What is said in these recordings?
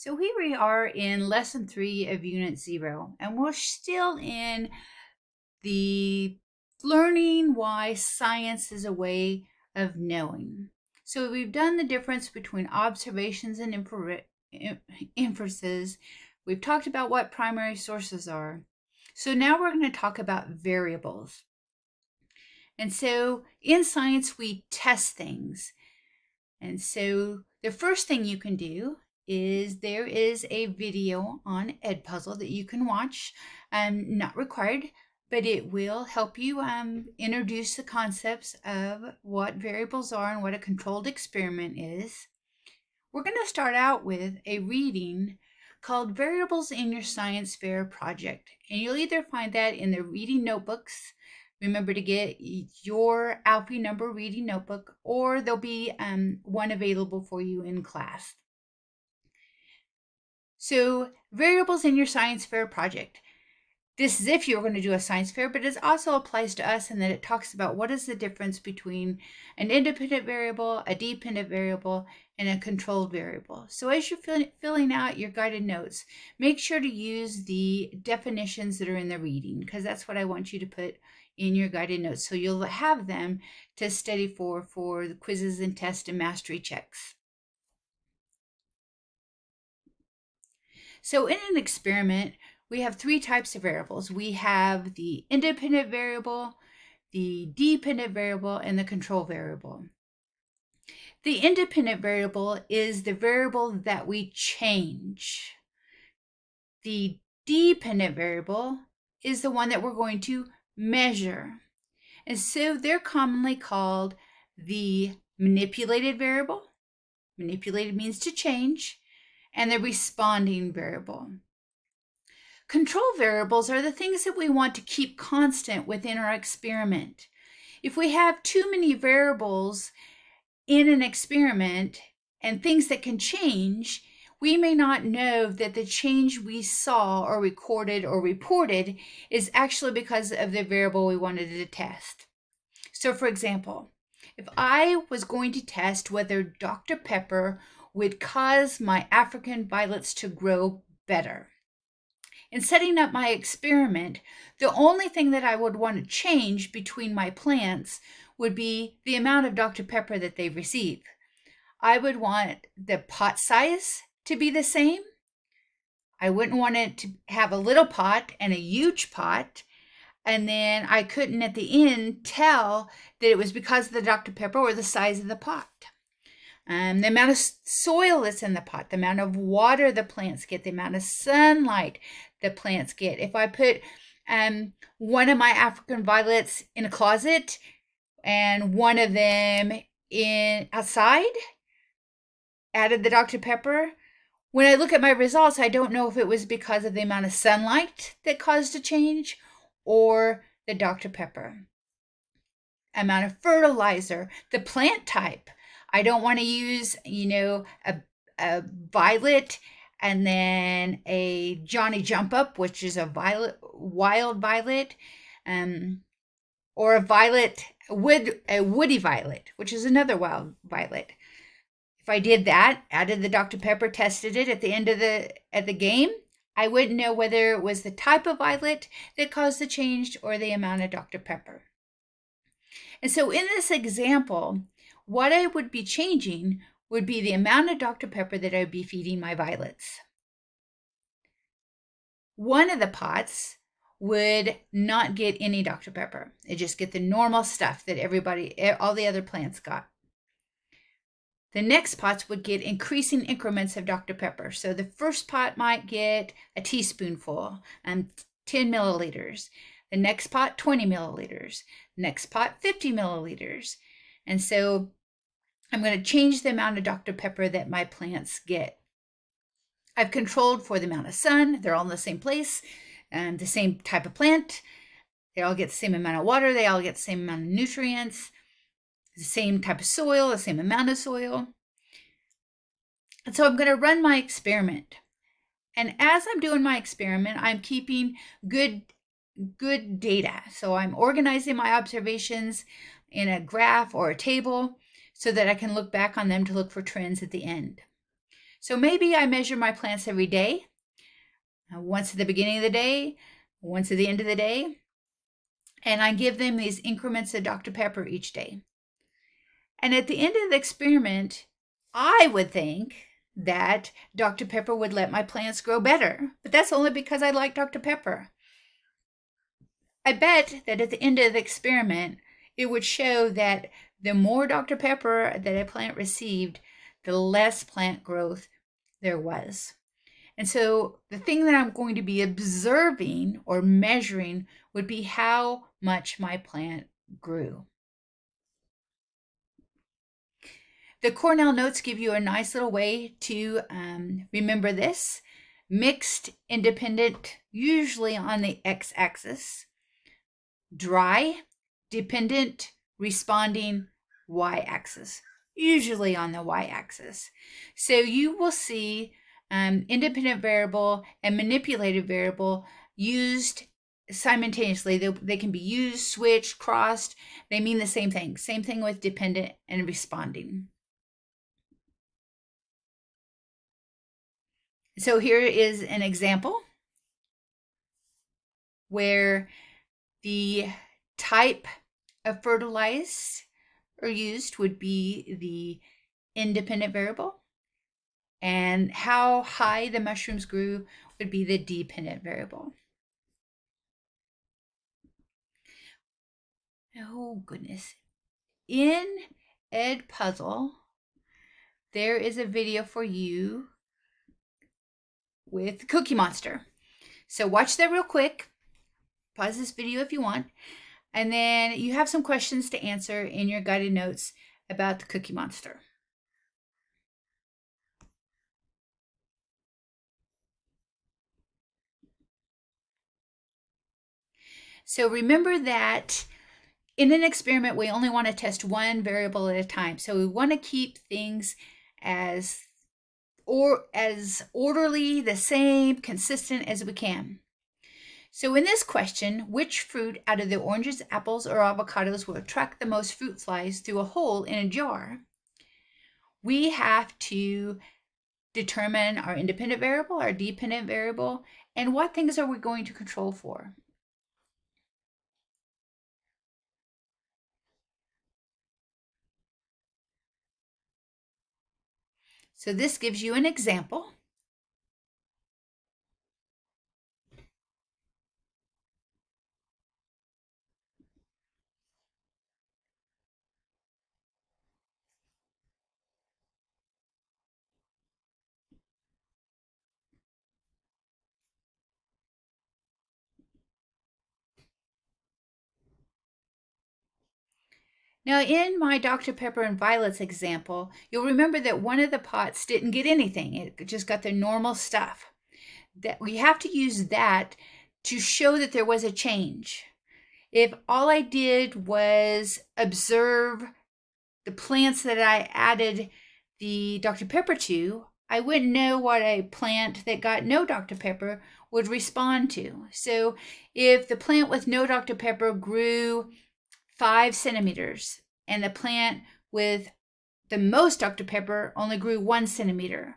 So here we are in lesson 3 of Unit 0, and we're still in the learning why science is a way of knowing. So we've done the difference between observations and inferences. We've talked about what primary sources are. So now we're going to talk about variables. And so in science, we test things. And so the first thing you can do is there is a video on Edpuzzle that you can watch. Not required, but it will help you introduce the concepts of what variables are and what a controlled experiment is. We're going to start out with a reading called Variables in Your Science Fair Project. And you'll either find that in the reading notebooks. Remember to get your Alfie number reading notebook, or there'll be one available for you in class. So, variables in your science fair project. This is if you're going to do a science fair, but it also applies to us in that it talks about what is the difference between an independent variable, a dependent variable, and a controlled variable. So as you're filling out your guided notes, make sure to use the definitions that are in the reading, because that's what I want you to put in your guided notes. So you'll have them to study for the quizzes and tests and mastery checks. So in an experiment, we have 3 types of variables. We have the independent variable, the dependent variable, and the control variable. The independent variable is the variable that we change. The dependent variable is the one that we're going to measure. And so they're commonly called the manipulated variable. Manipulated means to change, and the responding variable. Control variables are the things that we want to keep constant within our experiment. If we have too many variables in an experiment and things that can change, we may not know that the change we saw or recorded or reported is actually because of the variable we wanted to test. So for example, if I was going to test whether Dr. Pepper would cause my African violets to grow better, in setting up my experiment, the only thing that I would want to change between my plants would be the amount of Dr. Pepper that they receive. I would want the pot size to be the same. I wouldn't want it to have a little pot and a huge pot, and then I couldn't at the end tell that it was because of the Dr. Pepper or the size of the pot. The amount of soil that's in the pot, the amount of water the plants get, the amount of sunlight the plants get. If I put one of my African violets in a closet and one of them outside, added the Dr. Pepper, when I look at my results, I don't know if it was because of the amount of sunlight that caused a change or the Dr. Pepper. Amount of fertilizer, the plant type. I don't want to use, a violet and then a Johnny Jump Up, which is a wild violet, or a woody violet, which is another wild violet. If I did that, added the Dr. Pepper, tested it at the end of the game, I wouldn't know whether it was the type of violet that caused the change or the amount of Dr. Pepper. And so in this example, what I would be changing would be the amount of Dr. Pepper that I would be feeding my violets. One of the pots would not get any Dr. Pepper. It just get the normal stuff that all the other plants got. The next pots would get increasing increments of Dr. Pepper. So the first pot might get a teaspoonful and 10 milliliters. The next pot, 20 milliliters. Next pot, 50 milliliters. And so I'm going to change the amount of Dr. Pepper that my plants get. I've controlled for the amount of sun. They're all in the same place, and the same type of plant. They all get the same amount of water. They all get the same amount of nutrients, the same type of soil, the same amount of soil. And so I'm going to run my experiment. And as I'm doing my experiment, I'm keeping good data. So I'm organizing my observations in a graph or a table so that I can look back on them to look for trends at the end. So maybe I measure my plants every day, once at the beginning of the day, once at the end of the day, and I give them these increments of Dr. Pepper each day. And at the end of the experiment, I would think that Dr. Pepper would let my plants grow better, but that's only because I like Dr. Pepper. I bet that at the end of the experiment, it would show that the more Dr. Pepper that a plant received, the less plant growth there was. And so the thing that I'm going to be observing or measuring would be how much my plant grew. The Cornell notes give you a nice little way to remember this. Mixed, independent, usually on the x-axis. Dry, dependent, responding, y-axis, usually on the y-axis. So you will see independent variable and manipulated variable used simultaneously. They can be used, switched, crossed. They mean the same thing. Same thing with dependent and responding. So here is an example where the type of fertilized or used would be the independent variable, and how high the mushrooms grew would be the dependent variable. Oh goodness. In Edpuzzle, there is a video for you with Cookie Monster. So watch that real quick. Pause this video if you want. And then you have some questions to answer in your guided notes about the Cookie Monster. So remember that in an experiment, we only want to test one variable at a time. So we want to keep things as orderly, the same, consistent as we can. So in this question, which fruit out of the oranges, apples, or avocados will attract the most fruit flies through a hole in a jar? We have to determine our independent variable, our dependent variable, and what things are we going to control for. So this gives you an example. Now, in my Dr. Pepper and Violet's example, you'll remember that one of the pots didn't get anything. It just got the normal stuff. That we have to use that to show that there was a change. If all I did was observe the plants that I added the Dr. Pepper to, I wouldn't know what a plant that got no Dr. Pepper would respond to. So if the plant with no Dr. Pepper grew 5 centimeters and the plant with the most Dr. Pepper only grew 1 centimeter,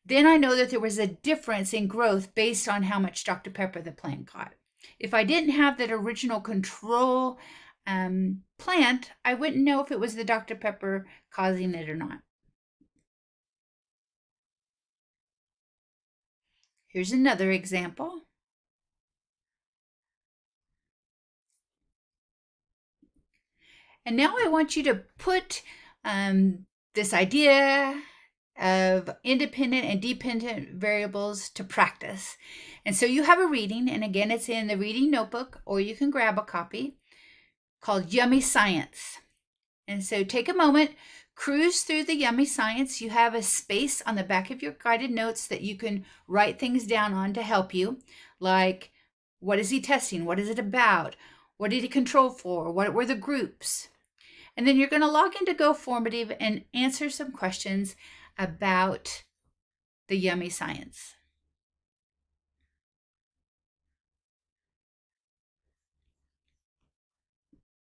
then I know that there was a difference in growth based on how much Dr. Pepper the plant got. If I didn't have that original control plant, I wouldn't know if it was the Dr. Pepper causing it or not. Here's another example. And now I want you to put this idea of independent and dependent variables to practice. And so you have a reading, and again, it's in the reading notebook, or you can grab a copy, called Yummy Science. And so take a moment, cruise through the Yummy Science. You have a space on the back of your guided notes that you can write things down on to help you, like what is he testing? What is it about? What did he control for? What were the groups? And then you're going to log into GoFormative and answer some questions about the Yummy Science.